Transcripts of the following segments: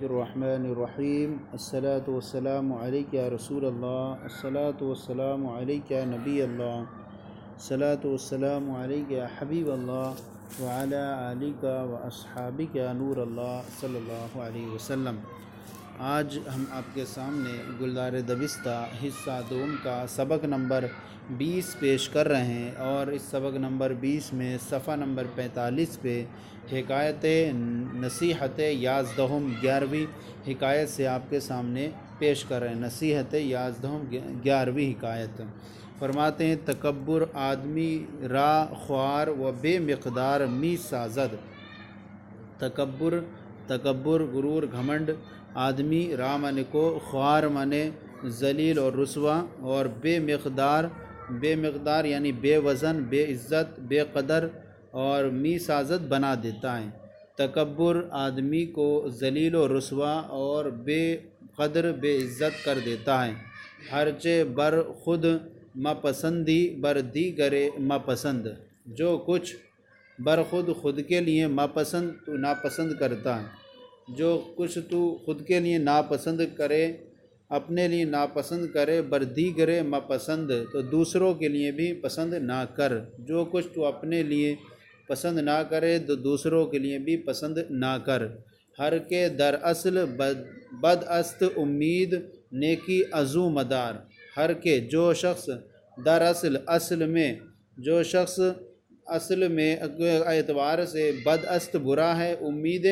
الرحمن الرحیم الصلاۃ والسلام علیک یا رسول اللہ الصلاۃ والسلام علیک یا نبی اللہ الصلاۃ والسلام علیک یا حبیب اللہ وعلی آلک و اصحابک یا نور اللہ صلی اللہ علیہ وسلم۔ آج ہم آپ کے سامنے گلزار دبستہ حصہ دوم کا سبق نمبر 20 پیش کر رہے ہیں، اور اس سبق نمبر 20 میں صفحہ نمبر 45 پہ حکایت نصیحت یازدہم 11ویں حکایت سے آپ کے سامنے پیش کر رہے ہیں۔ نصیحت یازدہم 11ویں حکایت فرماتے ہیں: تکبر آدمی را خوار و بے مقدار می سازد۔ تکبر غرور گھمنڈ آدمی را منے کو، خوار منے ذلیل اور رسوا، اور بے مقدار یعنی بے وزن، بے عزت، بے قدر اور می سازت بنا دیتا ہے۔ تکبر آدمی کو ذلیل و رسوا اور بے قدر، بے عزت کر دیتا ہے۔ ہرچہ بر خود مپسندی بر دیگرے مپسند، جو کچھ بر خود کے لیے مپسند تو ناپسند کرتا ہے، جو کچھ تو خود کے لیے ناپسند کرے، اپنے لیے ناپسند کرے، بر دیگرے مپسند تو دوسروں کے لیے بھی پسند نہ کر، جو کچھ تو اپنے لیے پسند نہ کرے تو دوسروں کے لیے بھی پسند نہ کر۔ ہر کے در اصل بد است امید نیکی ازو مدار۔ ہر کے جو شخص در اصل میں اعتبار سے بد است برا ہے، امید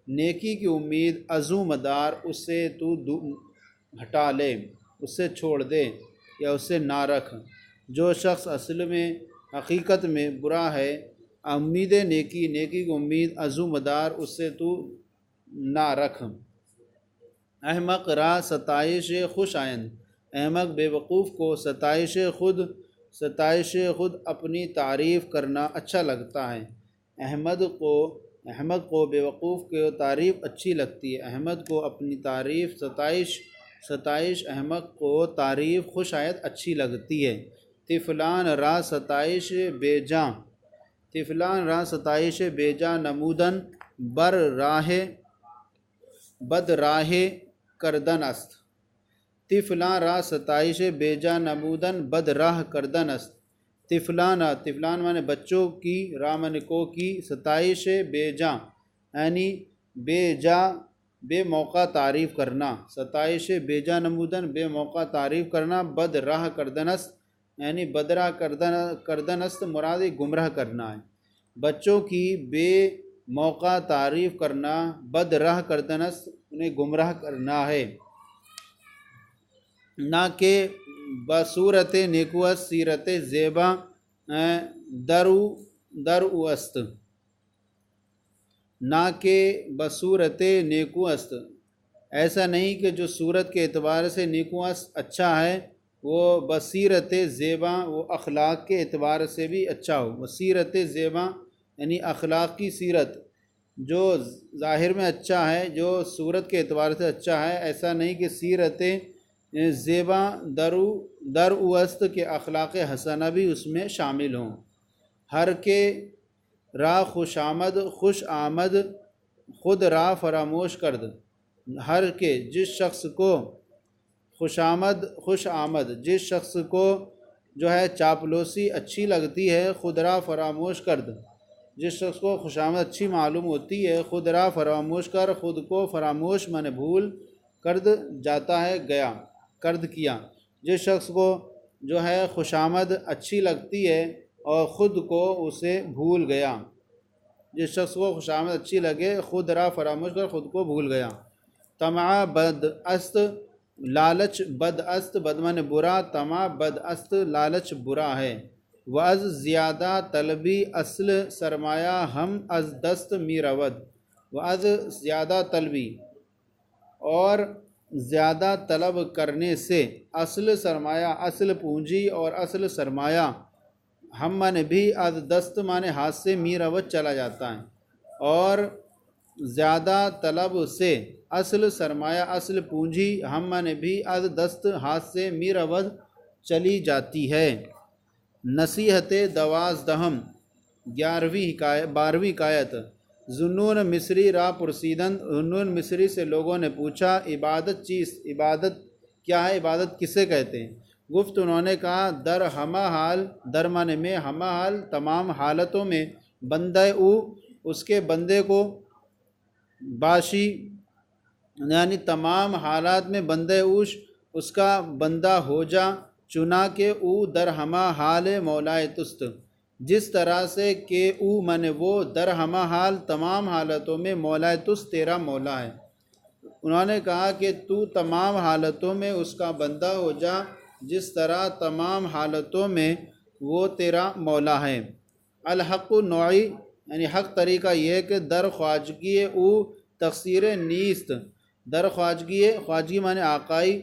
نیکی کی امید ازو مدار اس سے تو ہٹا لے، اس سے چھوڑ دے یا اس سے نہ رکھ۔ جو شخص اصل میں حقیقت میں برا ہے، امید نیکی کی امید ازو مدار اس سے تو نہ رکھ۔ احمق را ستائش خوش آئند۔ احمق بے وقوف کو ستائش خود اپنی تعریف کرنا اچھا لگتا ہے۔ احمق کو بے وقوف کو تعریف اچھی لگتی ہے۔ احمد کو اپنی تعریف ستائش احمق کو تعریف خوش آیت اچھی لگتی ہے۔ طفلان را ستائش بے جا نمودن بد راہ کردن است۔ طفلان را ستائش بے جا نمودن بد راہ کردن است۔ طفلان مانے بچوں کی، را مانے کو کی، ستائش بے جا یعنی بے موقع تعریف کرنا، ستائش بے جا نمودن بے موقع تعریف کرنا، بد راہ کردن است یعنی بدراہ کردن است مراد گمراہ کرنا ہے۔ بچوں کی بے موقع تعریف کرنا، بد راہ کردن است انہیں گمراہ کرنا ہے۔ نہ کہ بصورت نیکوست سیرت زیبا درو است۔ نہ کہ بصورت نیکوست، ایسا نہیں کہ جو صورت کے اعتبار سے نیکوست اچھا ہے وہ بصیرت زیبا وہ اخلاق کے اعتبار سے بھی اچھا ہو۔ بصیرت زیبا یعنی اخلاق کی سیرت، جو ظاہر میں اچھا ہے، جو صورت کے اعتبار سے اچھا ہے، ایسا نہیں کہ سیرت زیبا درو است کہ اخلاق حسنہ بھی اس میں شامل ہوں۔ ہر کے را خوش آمد خود را فراموش کرد۔ ہر کے جس شخص کو خوش آمد جس شخص کو جو ہے چاپلوسی اچھی لگتی ہے، خود را فراموش کرد۔ جس شخص کو خوش آمد اچھی معلوم ہوتی ہے، خود را فراموش کر، خود کو فراموش مانے بھول کرد جاتا ہے کیا۔ جس شخص کو جو ہے خوش آمد اچھی لگتی ہے اور خود کو اسے بھول گیا۔ جس شخص کو خوش آمد اچھی لگے، خود را فراموش کر خود کو بھول گیا۔ طمع بد است لالچ بد است، بد مانے برا، طمع بد است لالچ برا ہے۔ وَاَز زیادہ طلبی اصل سرمایہ ہم از دست می رود۔ وَاَز زیادہ طلبی اور زیادہ طلب کرنے سے، اصل سرمایہ اصل پونجی اور اصل سرمایہ، ہم مانے بھی، از دست مانے ہاتھ سے، می رود چلا جاتا ہے، اور زیادہ طلب سے اصل سرمایہ اصل پونجی، ہم مانے بھی، از دست ہاتھ سے، می رود چلی جاتی ہے۔ نصیحت دوازدہم 12ویں حکایت ذُنُّون مصری را پرسیدند، ذُنُّون مصری سے لوگوں نے پوچھا عبادت کیا ہے، عبادت کسے کہتے ہیں؟ گفت انہوں نے کہا در ہمہ حال، در معنی میں ہمہ حال تمام حالتوں میں، بندہ او اس کے بندے کو، باشی یعنی تمام حالات میں بندہ اوش اس کا بندہ ہو جا، چنا کہ او در ہمہ حال مولائے تست، جس طرح سے کہ او من وہ در ہمہ حال تمام حالتوں میں مولائے تست تیرا مولا ہے۔ انہوں نے کہا کہ تو تمام حالتوں میں اس کا بندہ ہو جا جس طرح تمام حالتوں میں وہ تیرا مولا ہے۔ الحق نوعی یعنی حق طریقہ یہ ہے کہ در خواجگی او تقصیر نیست، در خواجگی معنی آقائی،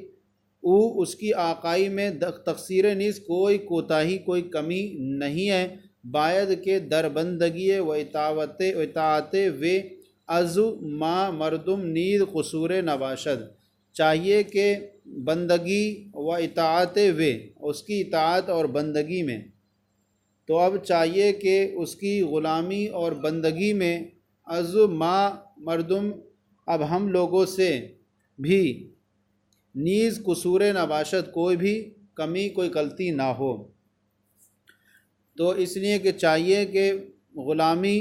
او اس کی آقائی میں تقصیر نیست، کوئی کوتاہی کوئی کمی نہیں ہے، باید کہ در بندگی و اطاعت و از ما مردم نید قصور نباشد، چاہیے کہ بندگی و اطاعت و اس کی اطاعت اور بندگی میں، تو اب چاہیے کہ اس کی غلامی اور بندگی میں از ما مردم اب ہم لوگوں سے بھی نیز قصور نباشد کوئی بھی کمی کوئی غلطی نہ ہو، تو اس لیے کہ چاہیے کہ غلامی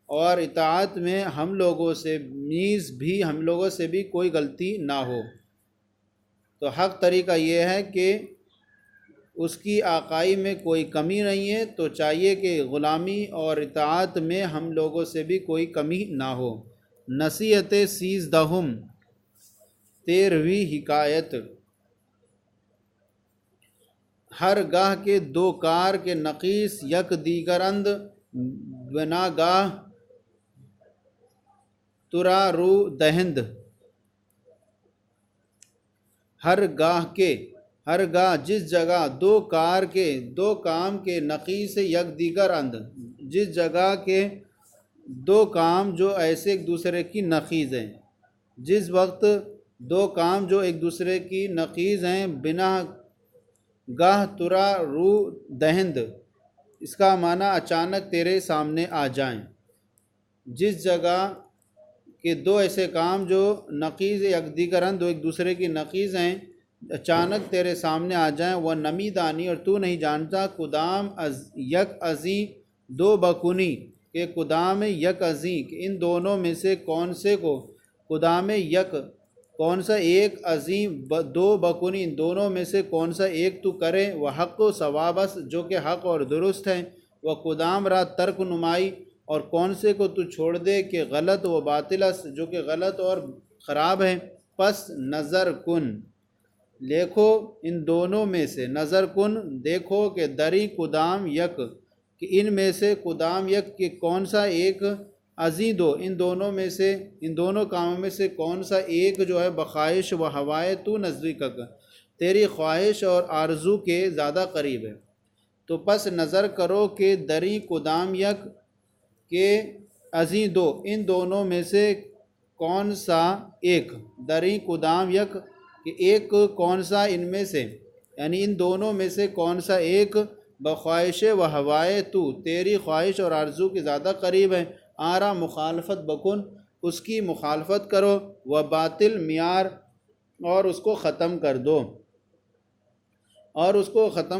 اور اطاعت میں ہم لوگوں سے نیز بھی ہم لوگوں سے بھی کوئی غلطی نہ ہو۔ تو حق طریقہ یہ ہے کہ اس کی آقائی میں کوئی کمی نہیں ہے، تو چاہیے کہ غلامی اور اطاعت میں ہم لوگوں سے بھی کوئی کمی نہ ہو۔ نصیحت 13 13ویں حکایت۔ ہر گاہ کے دو کار کے نقیص یک دیگر اند، بنا گاہ ترا رو دہند۔ ہر گاہ جس جگہ دو کار کے دو کام کے نقیص یک دیگر اند، جس جگہ کے دو کام جو ایسے ایک دوسرے کی نقیض ہیں، جس وقت دو کام جو ایک دوسرے کی نقیض ہیں، بنا گاہ ترا رو دہند، اس کا معنی اچانک تیرے سامنے آ جائیں، جس جگہ کہ دو ایسے کام جو نقیض یک دیگر اند، دو ایک دوسرے کی نقیض ہیں، اچانک تیرے سامنے آ جائیں، وہ نمی دانی اور تو نہیں جانتا، قدام یک ازیں دو بکنی، کہ قدام یک ازیں کہ ان دونوں میں سے کون سے کو، قدام یک کون سا ایک، ازیں دو بکنی ان دونوں میں سے کون سا ایک تو کرے، وہ حق و ثوابس جو کہ حق اور درست ہے، وہ قدام را ترک نمائی اور کون سے کو تو چھوڑ دے کہ غلط و باطلس جو کہ غلط اور خراب ہے، پس نظر کن دیکھو ان دونوں میں سے، نظر کن دیکھو کہ دری قدام یک کہ ان میں سے قدام یک کہ کون سا ایک، ازیں دو ان دونوں میں سے ان دونوں کاموں میں سے کون سا ایک جو ہے بخواہش و ہوائے تو نزدیکک تیری خواہش اور آرزو کے زیادہ قریب ہے، تو پس نظر کرو کہ دری قدام یک کہ ازیں دو ان دونوں میں سے کون سا ایک، دری قدام یک کہ ایک کون سا ان میں سے یعنی ان دونوں میں سے کون سا ایک، بخواہش و ہوائے تو تیری خواہش اور آرزو کے زیادہ قریب ہے، آرا مخالفت بکن اس کی مخالفت کرو، و باطل معیار اور اس کو ختم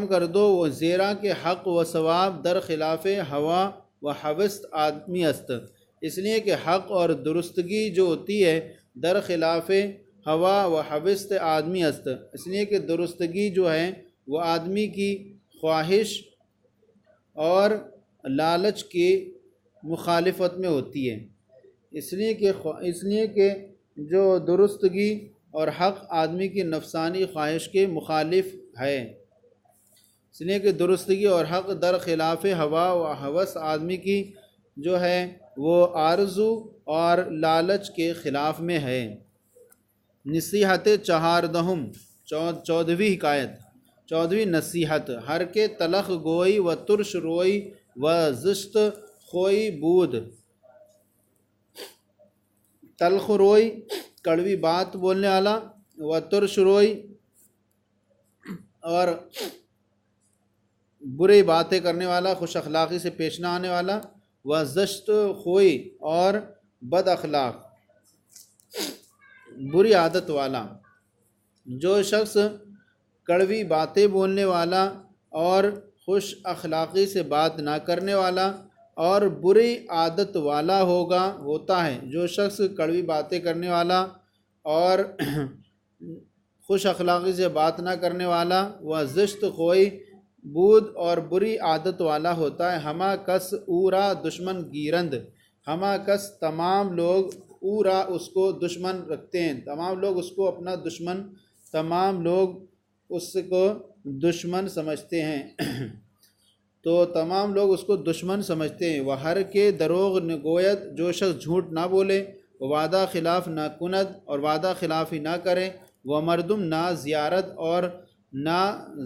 کر دو، وہ زیرا کہ حق و ثواب در خلاف ہوا و حوست آدمی است، اس لیے کہ حق اور درستگی جو ہوتی ہے در خلاف ہوا و حوست آدمی است، اس لیے کہ درستگی جو ہے وہ آدمی کی خواہش اور لالچ کی مخالفت میں ہوتی ہے، اس لیے کہ جو درستگی اور حق آدمی کی نفسانی خواہش کے مخالف ہے، اس لیے کہ درستگی اور حق در خلاف ہوا و ہوس آدمی کی جو ہے وہ آرزو اور لالچ کے خلاف میں ہے۔ نصیحت 14ویں حکایت۔ 14ویں نصیحت۔ ہر کے تلخ گوئی و ترش روئی و زشت خوئی بود، تلخ روئی کڑوی بات بولنے والا، و ترش روئی اور بری باتیں کرنے والا، خوش اخلاقی سے پیش نہ آنے والا، و زشت خوئی اور بد اخلاق، بری عادت والا، جو شخص کڑوی باتیں بولنے والا اور خوش اخلاقی سے بات نہ کرنے والا اور بری عادت والا ہوتا ہے، جو شخص کڑوی باتیں کرنے والا اور خوش اخلاقی سے بات نہ کرنے والا، وہ زشت خوئی، بود اور بری عادت والا ہوتا ہے۔ ہما کس اورا دشمن گیرند، ہما کس تمام لوگ، اورا اس کو دشمن رکھتے ہیں، تمام لوگ اس کو اپنا دشمن، تمام لوگ اس کو دشمن سمجھتے ہیں تو تمام لوگ اس کو دشمن سمجھتے ہیں۔ وہ ہر کے دروغ نگوید، جو شخص جھوٹ نہ بولے، وعدہ خلاف نہ کند اور وعدہ خلافی نہ کرے، وہ مردم نہ زیارت اور نہ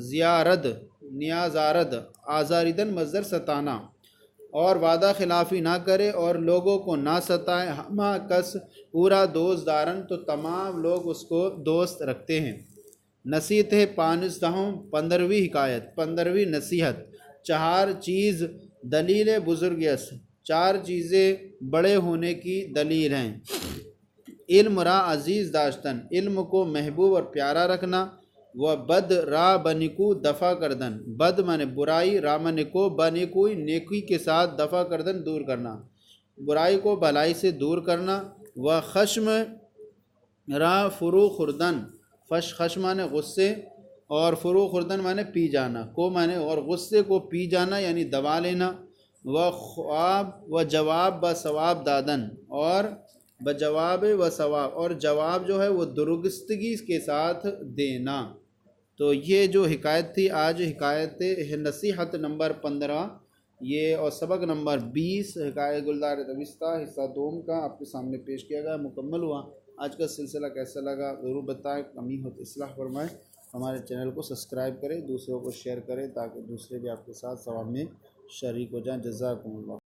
زیارد، نیازارد آزاردن مصدر ستانا، اور وعدہ خلافی نہ کرے اور لوگوں کو نہ ستائے۔ ہما کس پورا دوست دارن، تو تمام لوگ اس کو دوست رکھتے ہیں۔ نصیحت 15ویں حکایت، 15ویں نصیحت۔ چہار چیز دلیل بزرگیس، چار چیزیں بڑے ہونے کی دلیل ہیں۔ علم را عزیز داشتن، علم کو محبوب اور پیارا رکھنا، و بد را بنکو دفع کردن، بد مانے برائی، را منکو بنکوئی نیکی کے ساتھ، دفع کردن دور کرنا، برائی کو بھلائی سے دور کرنا، و خشم را فرو خوردن، خشم مانے غصے اور فرو خوردن مانے پی جانا، کو مانے اور غصے کو پی جانا یعنی دبا لینا، و خواب و جواب بثواب دادن، اور بجواب و ثواب، اور جواب جو ہے وہ درستگی کے ساتھ دینا۔ تو یہ جو حکایت تھی آج، حکایت نصیحت نمبر 15 یہ، اور سبق نمبر 20 حکایت گلدار دبستہ حصہ دوم کا آپ کے سامنے پیش کیا گیا، مکمل ہوا۔ آج کا سلسلہ کیسا لگا ضرور بتائیں، کمی ہو تو اصلاح فرمائیں، ہمارے چینل کو سبسکرائب کریں، دوسروں کو شیئر کریں تاکہ دوسرے بھی آپ کے ساتھ ثواب میں شریک ہو جائیں۔ جزاکم اللہ۔